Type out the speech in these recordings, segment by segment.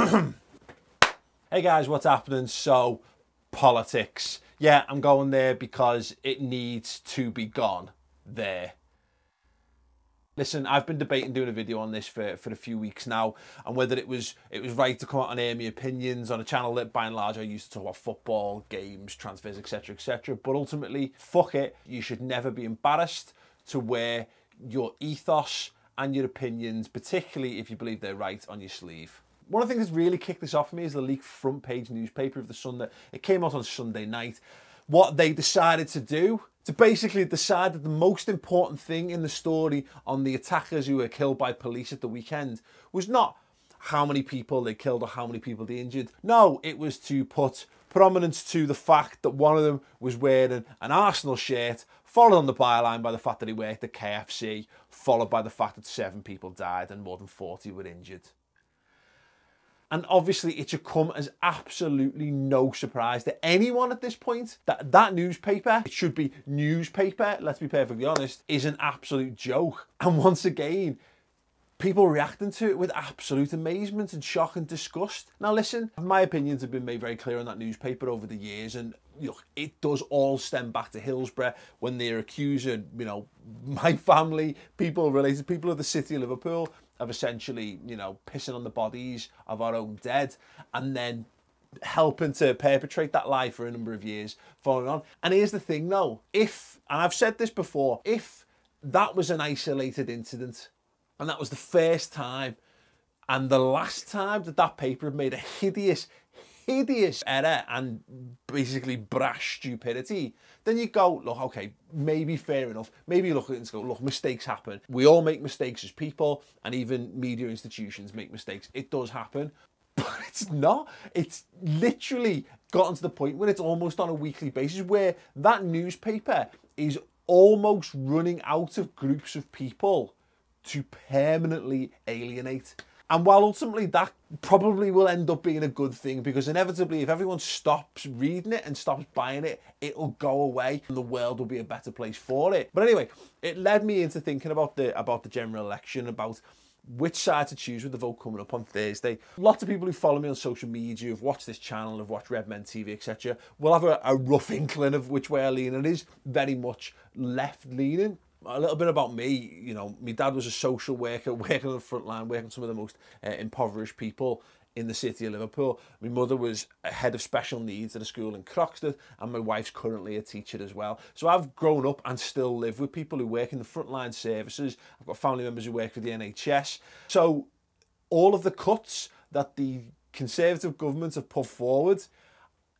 Hey guys, what's happening? So, politics. Yeah, I'm going there because it needs to be gone there. Listen, I've been debating doing a video on this for a few weeks now, and whether it was right to come out and air my opinions on a channel that by and large I used to talk about football, games, transfers, etc, etc. But ultimately, fuck it, you should never be embarrassed to wear your ethos and your opinions, particularly if you believe they're right, on your sleeve. One of the things that's really kicked this off for me is the leaked front page newspaper of the Sun. It came out on Sunday night. What they decided to do, to basically decide that the most important thing in the story on the attackers who were killed by police at the weekend was not how many people they killed or how many people they injured. No, it was to put prominence to the fact that one of them was wearing an Arsenal shirt, followed on the byline by the fact that he worked at KFC, followed by the fact that 7 people died and more than 40 were injured. And obviously it should come as absolutely no surprise to anyone at this point that that newspaper, it should be newspaper, let's be perfectly honest, is an absolute joke. And once again, people reacting to it with absolute amazement and shock and disgust. Now listen, my opinions have been made very clear on that newspaper over the years, and look, it does all stem back to Hillsborough when they're accusing, you know, my family, people related, people of the city of Liverpool, of essentially, you know, pissing on the bodies of our own dead and then helping to perpetrate that lie for a number of years following on. And here's the thing though, if, and I've said this before, if that was an isolated incident and that was the first time and the last time that that paper had made a hideous error and basically brash stupidity, then you go, look, okay, maybe fair enough. Maybe you look at it and go, look, mistakes happen. We all make mistakes as people, and even media institutions make mistakes. It does happen, but it's not. It's literally gotten to the point where it's almost on a weekly basis where that newspaper is almost running out of groups of people to permanently alienate. And while ultimately that probably will end up being a good thing, because inevitably if everyone stops reading it and stops buying it, it'll go away and the world will be a better place for it. But anyway, it led me into thinking about the general election, about which side to choose with the vote coming up on Thursday. Lots of people who follow me on social media, who've watched this channel, have watched Red Men TV, etc., will have a rough inkling of which way I lean. It is very much left-leaning. A little bit about me, you know, my dad was a social worker, working on the front line, working with some of the most impoverished people in the city of Liverpool. My mother was a head of special needs at a school in Croxteth, and my wife's currently a teacher as well. So I've grown up and still live with people who work in the frontline services. I've got family members who work for the NHS. So all of the cuts that the Conservative government have put forward,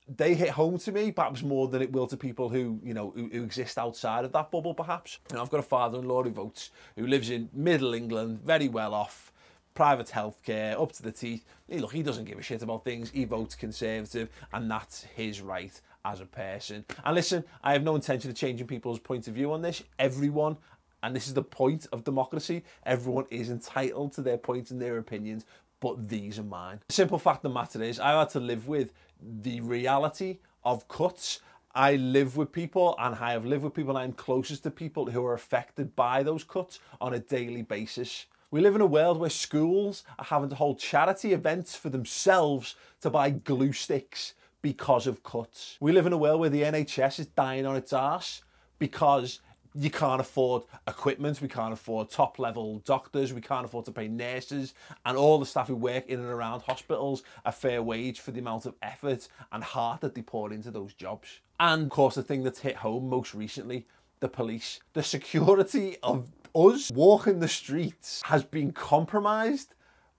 they hit home to me, perhaps more than it will to people who, you know, who exist outside of that bubble, perhaps. And I've got a father-in-law who votes, who lives in Middle England, very well off, private healthcare, up to the teeth. Look, he doesn't give a shit about things. He votes Conservative, and that's his right as a person. And listen, I have no intention of changing people's point of view on this. Everyone, and this is the point of democracy, everyone is entitled to their points and their opinions, but these are mine. The simple fact of the matter is, I had to live with the reality of cuts. I live with people, and I have lived with people, and I'm closest to people who are affected by those cuts on a daily basis. We live in a world where schools are having to hold charity events for themselves to buy glue sticks because of cuts. We live in a world where the NHS is dying on its arse because you can't afford equipment, we can't afford top-level doctors, we can't afford to pay nurses and all the staff who work in and around hospitals a fair wage for the amount of effort and heart that they pour into those jobs. And of course, the thing that's hit home most recently, the police. The security of us walking the streets has been compromised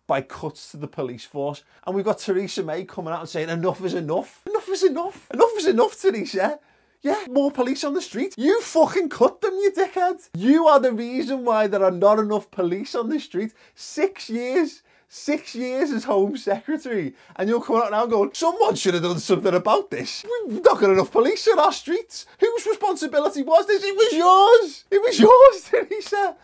by cuts to the police force. And we've got Theresa May coming out and saying enough is enough. Enough is enough. Enough is enough, Theresa. Yeah, more police on the street. You fucking cut them, you dickhead. You are the reason why there are not enough police on the street. 6 years. 6 years as Home Secretary. And you're coming out now going, someone should have done something about this. We've not got enough police on our streets. Whose responsibility was this? It was yours. It was yours, Theresa.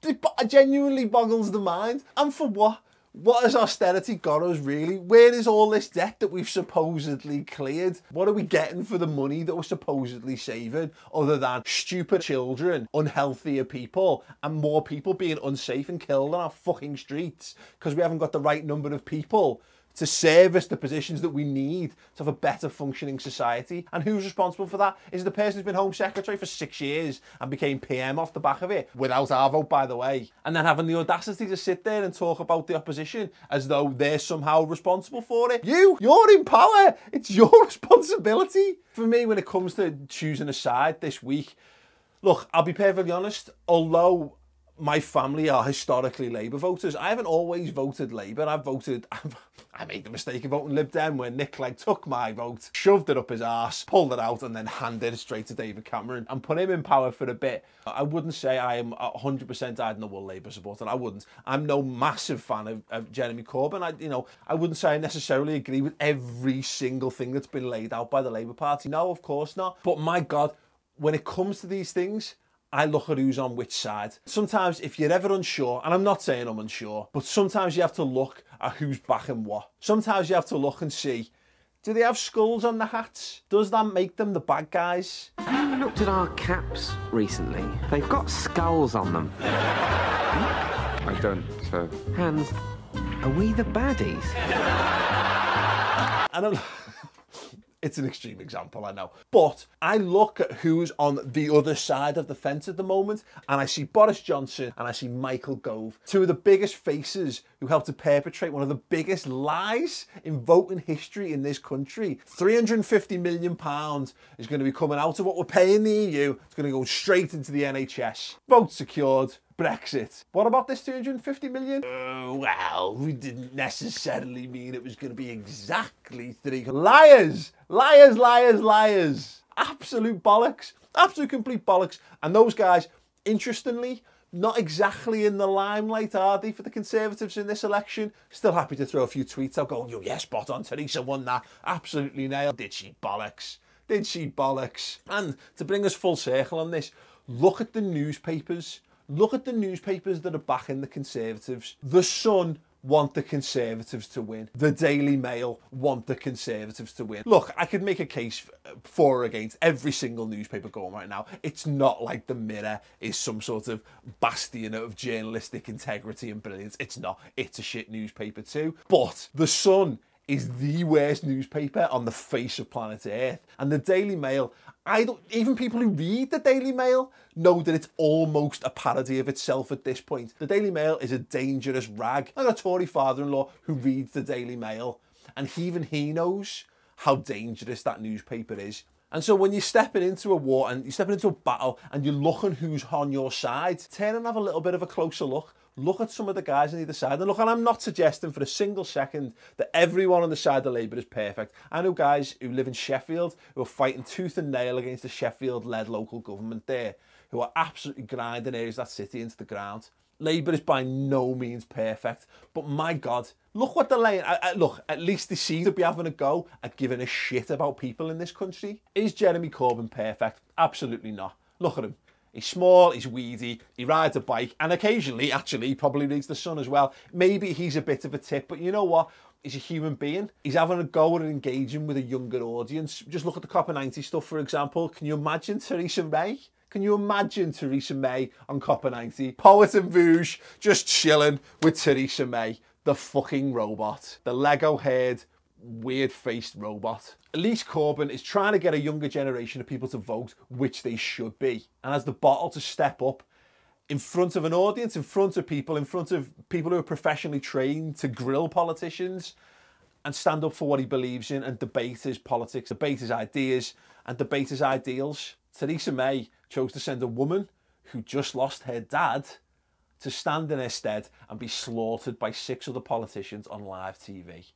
It genuinely boggles the mind. And for what? What has austerity got us, really? Where is all this debt that we've supposedly cleared? What are we getting for the money that we're supposedly saving, other than stupid children, unhealthier people, and more people being unsafe and killed on our fucking streets because we haven't got the right number of people to service the positions that we need to have a better functioning society? And who's responsible for that? Is the person who's been Home Secretary for 6 years and became PM off the back of it, without our vote, by the way, and then having the audacity to sit there and talk about the opposition as though they're somehow responsible for it? You're in power. It's your responsibility. For me, when it comes to choosing a side this week, look, I'll be perfectly honest, although my family are historically Labour voters, I haven't always voted Labour. I made the mistake of voting Lib Dem when Nick Clegg took my vote, shoved it up his arse, pulled it out, and then handed it straight to David Cameron and put him in power for a bit. I wouldn't say I am 100% dyed-in-the-wool Labour supporter. I wouldn't. I'm no massive fan of Jeremy Corbyn. I wouldn't say I necessarily agree with every single thing that's been laid out by the Labour Party. No, of course not. But my God, when it comes to these things, I look at who's on which side. Sometimes if you're ever unsure, and I'm not saying I'm unsure, but sometimes you have to look at who's backing what. Sometimes you have to look and see, do they have skulls on the hats? Does that make them the bad guys? Have you ever looked at our caps recently? They've got skulls on them. I don't, sir. Hans, are we the baddies? And it's an extreme example, I know. But I look at who's on the other side of the fence at the moment, and I see Boris Johnson and I see Michael Gove, two of the biggest faces who helped to perpetrate one of the biggest lies in voting history in this country. £350 million is going to be coming out of what we're paying the EU. It's going to go straight into the NHS. Vote secured. Brexit. What about this 250 million? Well, we didn't necessarily mean it was going to be exactly 3. Liars! Liars, liars, liars. Absolute bollocks. Absolute complete bollocks. And those guys, interestingly, not exactly in the limelight, are they, for the Conservatives in this election? Still happy to throw a few tweets out going, oh, yeah, spot on, Theresa won that. Absolutely nailed. Did she bollocks? Did she bollocks? And to bring us full circle on this, look at the newspapers. Look at the newspapers that are backing the Conservatives. The Sun want the Conservatives to win. The Daily Mail want the Conservatives to win. Look, I could make a case for or against every single newspaper going right now. It's not like the Mirror is some sort of bastion of journalistic integrity and brilliance. It's not. It's a shit newspaper too. But the Sun is the worst newspaper on the face of planet Earth. And the Daily Mail, even people who read the Daily Mail know that it's almost a parody of itself at this point. The Daily Mail is a dangerous rag. I got a Tory father-in-law who reads the Daily Mail, and even he knows how dangerous that newspaper is. And so when you're stepping into a war and you're stepping into a battle and you're looking who's on your side, turn and have a little bit of a closer look. Look at some of the guys on either side. And look, and I'm not suggesting for a single second that everyone on the side of Labour is perfect. I know guys who live in Sheffield who are fighting tooth and nail against the Sheffield-led local government there, who are absolutely grinding areas of that city into the ground. Labour is by no means perfect, but my God, look what they're laying. Look, at least they seem to be having a go at giving a shit about people in this country. Is Jeremy Corbyn perfect? Absolutely not. Look at him. He's small, he's weedy, he rides a bike, and occasionally, actually, he probably reads the Sun as well. Maybe he's a bit of a tip, but you know what? He's a human being. He's having a go at engaging with a younger audience. Just look at the COP90 stuff, for example. Can you imagine Theresa May? Can you imagine Theresa May on COP90? Poet and Vouge just chilling with Theresa May, the fucking robot. The Lego-haired, weird-faced robot. At least Corbyn is trying to get a younger generation of people to vote, which they should be, and has the bottle to step up in front of an audience, in front of people who are professionally trained to grill politicians and stand up for what he believes in and debate his politics, debate his ideas and debate his ideals. Theresa May chose to send a woman who just lost her dad to stand in her stead and be slaughtered by 6 other politicians on live TV.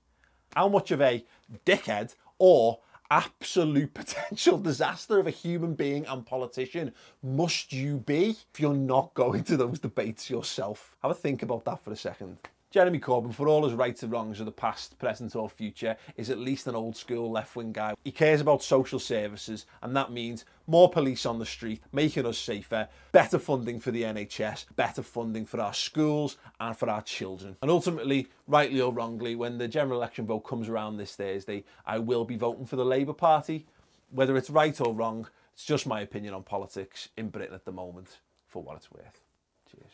How much of a dickhead or absolute potential disaster of a human being and politician must you be if you're not going to those debates yourself? Have a think about that for a second. Jeremy Corbyn, for all his rights and wrongs of the past, present or future, is at least an old school left-wing guy. He cares about social services, and that means more police on the street, making us safer, better funding for the NHS, better funding for our schools and for our children. And ultimately, rightly or wrongly, when the general election vote comes around this Thursday, I will be voting for the Labour Party. Whether it's right or wrong, it's just my opinion on politics in Britain at the moment, for what it's worth. Cheers.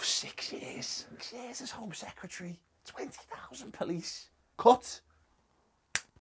6 years. 6 years as Home Secretary. 20,000 police. Cut.